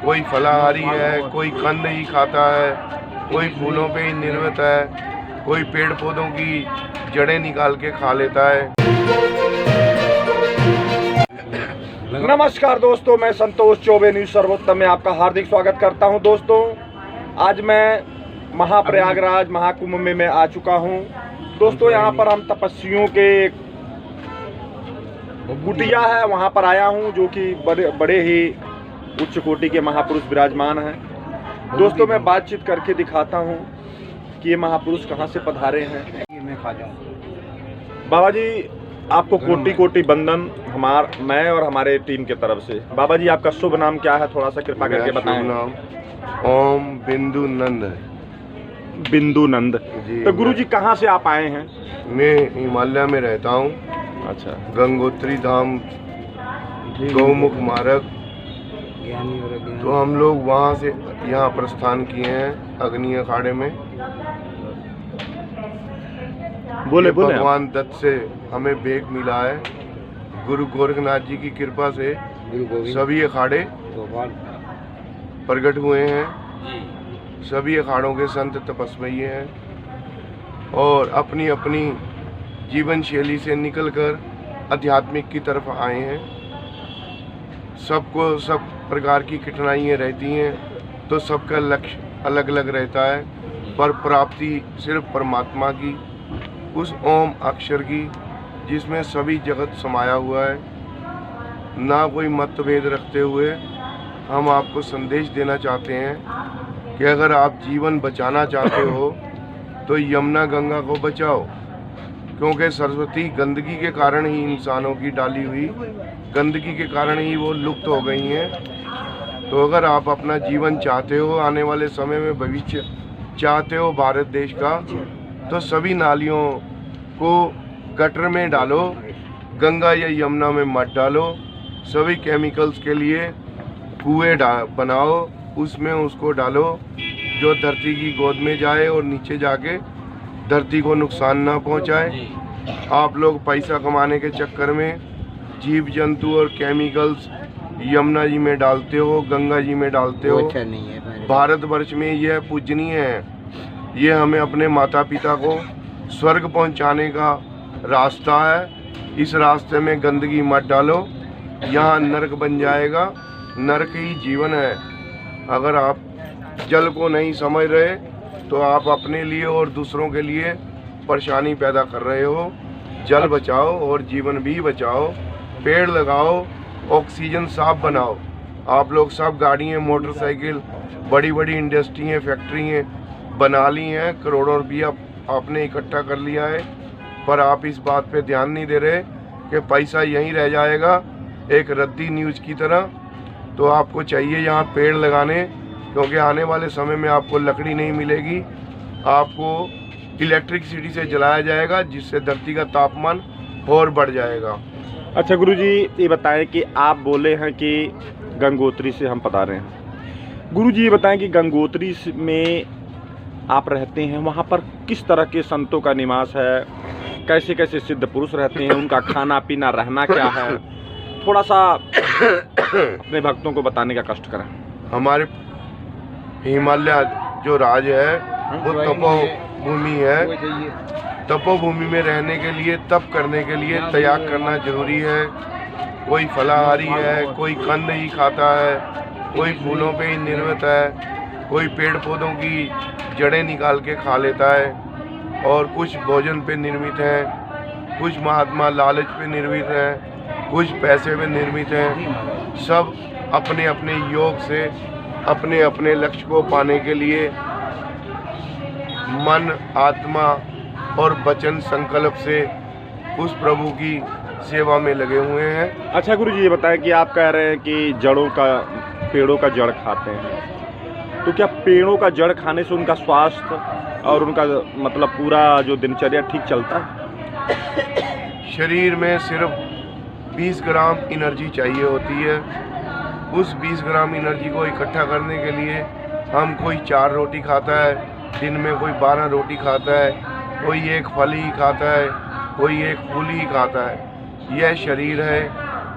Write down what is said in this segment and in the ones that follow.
कोई फलाहारी है, कोई कंद ही खाता है, कोई फूलों पे ही निर्मित है, कोई पेड़ पौधों की जड़ें निकाल के खा लेता है। नमस्कार दोस्तों, मैं संतोष चौबे न्यूज़ सर्वोत्तम में आपका हार्दिक स्वागत करता हूं। दोस्तों, आज मैं महाप्रयागराज महाकुंभ में मैं आ चुका हूं। दोस्तों, यहां पर हम तपस्वियों के कुटिया है, वहां पर आया हूं, जो कि बड़े ही उच्च कोटि के महापुरुष विराजमान हैं। दोस्तों, मैं बातचीत करके दिखाता हूं कि ये महापुरुष कहां से पधारे हैं। बाबा जी, आपको कोटि कोटि बंदन मैं और हमारे टीम की तरफ से। बाबा जी, आपका शुभ नाम क्या है, थोड़ा सा कृपा करके बताएं। शुभ नाम ओम बिंदु नंद है। बिंदु नंद जी। तो गुरु जी कहाँ से आप आए हैं? मैं हिमालय में रहता हूँ। अच्छा। गंगोत्री धाम, गौमुख मार्ग, तो हम लोग वहाँ से यहाँ प्रस्थान किए हैं अग्नि अखाड़े में। बोले भगवान दत्त से हमें वेग मिला है। गुरु गोरखनाथ जी की कृपा से सभी अखाड़े प्रकट हुए हैं। सभी अखाड़ों के संत तपस्वी हैं और अपनी अपनी जीवन शैली से निकलकर आध्यात्मिक की तरफ आए हैं। सबको सब प्रकार की कठिनाइयाँ रहती हैं, तो सबका लक्ष्य अलग अलग रहता है, पर प्राप्ति सिर्फ परमात्मा की, उस ओम अक्षर की, जिसमें सभी जगत समाया हुआ है। ना कोई मतभेद रखते हुए हम आपको संदेश देना चाहते हैं कि अगर आप जीवन बचाना चाहते हो तो यमुना गंगा को बचाओ, क्योंकि सरस्वती गंदगी के कारण ही इंसानों की डाली हुई गंदगी के कारण ही वो लुप्त हो गई हैं। तो अगर आप अपना जीवन चाहते हो, आने वाले समय में भविष्य चाहते हो भारत देश का, तो सभी नालियों को गटर में डालो, गंगा या यमुना में मत डालो। सभी केमिकल्स के लिए कुएं बनाओ, उसमें उसको डालो, जो धरती की गोद में जाए और नीचे जाके धरती को नुकसान ना पहुंचाए। आप लोग पैसा कमाने के चक्कर में जीव जंतु और केमिकल्स यमुना जी में डालते हो, गंगा जी में डालते हो। अच्छा नहीं है। भारतवर्ष में यह पूजनीय है। ये हमें अपने माता पिता को स्वर्ग पहुंचाने का रास्ता है। इस रास्ते में गंदगी मत डालो, यहाँ नरक बन जाएगा। नरक ही जीवन है। अगर आप जल को नहीं समझ रहे तो आप अपने लिए और दूसरों के लिए परेशानी पैदा कर रहे हो। जल बचाओ और जीवन भी बचाओ। पेड़ लगाओ, ऑक्सीजन साफ बनाओ। आप लोग सब गाड़ियाँ, मोटरसाइकिल, बड़ी बड़ी इंडस्ट्रियाँ, फैक्ट्रियाँ बना ली हैं, करोड़ों रुपया आपने इकट्ठा कर लिया है, पर आप इस बात पे ध्यान नहीं दे रहे कि पैसा यहीं रह जाएगा एक रद्दी न्यूज़ की तरह। तो आपको चाहिए यहाँ पेड़ लगाने, क्योंकि आने वाले समय में आपको लकड़ी नहीं मिलेगी, आपको इलेक्ट्रिसिटी से जलाया जाएगा, जिससे धरती का तापमान और बढ़ जाएगा। अच्छा गुरुजी, ये बताएं कि आप बोले हैं कि गंगोत्री से हम पधारे हैं। गुरुजी, ये बताएं कि गंगोत्री में आप रहते हैं, वहाँ पर किस तरह के संतों का निवास है, कैसे कैसे सिद्ध पुरुष रहते हैं, उनका खाना पीना रहना क्या है, थोड़ा सा अपने भक्तों को बताने का कष्ट करें। हमारे हिमालय जो राज्य है वो तपोभूमि है। तपोभूमि में रहने के लिए, तप करने के लिए त्याग करना जरूरी है। कोई फलाहारी है, कोई कंद ही खाता है, कोई फूलों पे ही निर्मित है, कोई पेड़ पौधों की जड़ें निकाल के खा लेता है, और कुछ भोजन पे निर्मित हैं, कुछ महात्मा लालच पे निर्मित हैं, कुछ पैसे पे निर्मित हैं। सब अपने अपने योग से अपने अपने लक्ष्य को पाने के लिए मन, आत्मा और वचन संकल्प से उस प्रभु की सेवा में लगे हुए हैं। अच्छा गुरुजी, ये बताएं कि आप कह रहे हैं कि पेड़ों का जड़ खाते हैं, तो क्या पेड़ों का जड़ खाने से उनका स्वास्थ्य और उनका मतलब पूरा जो दिनचर्या ठीक चलता है? शरीर में सिर्फ 20 ग्राम एनर्जी चाहिए होती है। उस 20 ग्राम एनर्जी को इकट्ठा करने के लिए हम कोई 4 रोटी खाता है, दिन में कोई 12 रोटी खाता है, कोई एक फल ही खाता है, कोई एक फूल ही खाता है। यह शरीर है,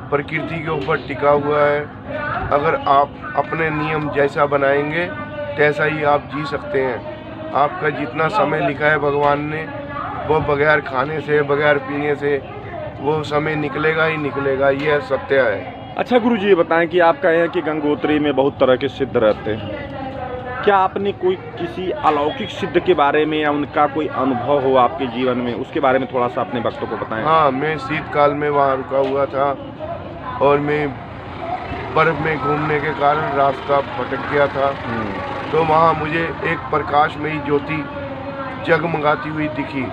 प्रकृति के ऊपर टिका हुआ है। अगर आप अपने नियम जैसा बनाएंगे तैसा ही आप जी सकते हैं। आपका जितना समय लिखा है भगवान ने, वो बगैर खाने से बगैर पीने से वो समय निकलेगा ही निकलेगा, यह सत्य है। अच्छा गुरुजी, ये बताएं कि आप कहे हैं कि गंगोत्री में बहुत तरह के सिद्ध रहते हैं। क्या आपने कोई किसी अलौकिक सिद्ध के बारे में या उनका कोई अनुभव हो आपके जीवन में, उसके बारे में थोड़ा सा अपने भक्तों को बताएं। हाँ, मैं शीतकाल में वहाँ रुका हुआ था और मैं बर्फ में घूमने के कारण रास्ता भटक गया था। तो वहाँ मुझे एक प्रकाशमयी ज्योति जगमगाती हुई दिखी।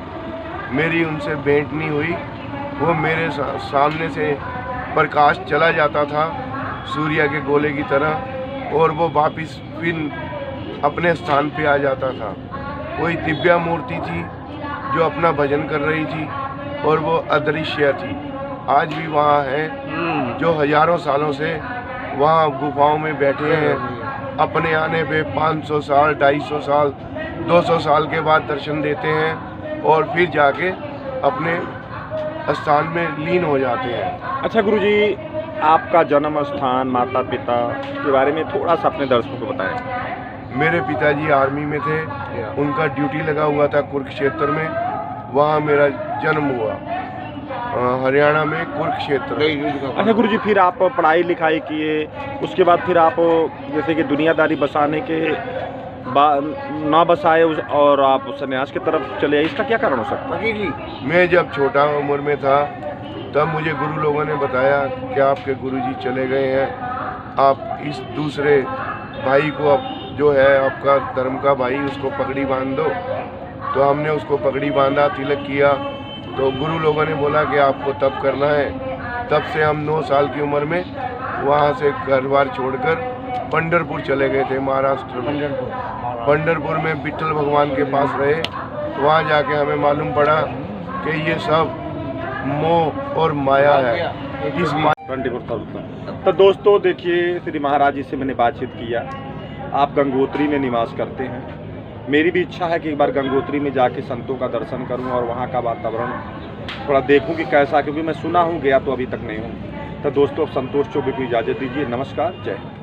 मेरी उनसे भेंट नहीं हुई, वो मेरे सामने से प्रकाश चला जाता था सूर्य के गोले की तरह, और वो वापस फिर अपने स्थान पे आ जाता था। कोई दिव्या मूर्ति थी जो अपना भजन कर रही थी और वो अदृश्य थी। आज भी वहाँ है जो हजारों सालों से वहाँ गुफाओं में बैठे हैं। अपने आने पे 500 साल, 250 साल, 200 साल के बाद दर्शन देते हैं और फिर जाके अपने स्थान में लीन हो जाते हैं। अच्छा गुरुजी, आपका जन्म स्थान, माता पिता के बारे में थोड़ा सा अपने दर्शकों को बताएं। मेरे पिताजी आर्मी में थे, उनका ड्यूटी लगा हुआ था कुरुक्षेत्र में, वहाँ मेरा जन्म हुआ, हरियाणा में कुरुक्षेत्र। अच्छा गुरुजी, फिर आप पढ़ाई लिखाई किए, उसके बाद फिर आप जैसे कि दुनियादारी बसाने के ना बसाए और आप सन्यास की तरफ चले आए, इसका क्या कारण हो सकता है? मैं जब छोटा उम्र में था तब मुझे गुरु लोगों ने बताया कि आपके गुरुजी चले गए हैं, आप इस दूसरे भाई को, अब जो है आपका धर्म का भाई, उसको पगड़ी बांध दो। तो हमने उसको पगड़ी बांधा, तिलक किया। तो गुरु लोगों ने बोला कि आपको तप करना है। तब से हम 9 साल की उम्र में वहाँ से घर बार छोड़कर पंढरपुर चले गए थे, महाराष्ट्र में। पंढरपुर में विट्ठल भगवान के पास रहे। वहाँ जाके हमें मालूम पड़ा कि ये सब मोह और माया है। इस तो दोस्तों देखिए, श्री महाराज जी से मैंने बातचीत किया। आप गंगोत्री में निवास करते हैं। मेरी भी इच्छा है कि एक बार गंगोत्री में जाके संतों का दर्शन करूं और वहां का वातावरण थोड़ा देखूं कि कैसा, क्योंकि मैं सुना हूं, गया तो अभी तक नहीं हूं। तो दोस्तों, अब संतोष चौबे को इजाज़त दीजिए। नमस्कार, जय हिंद।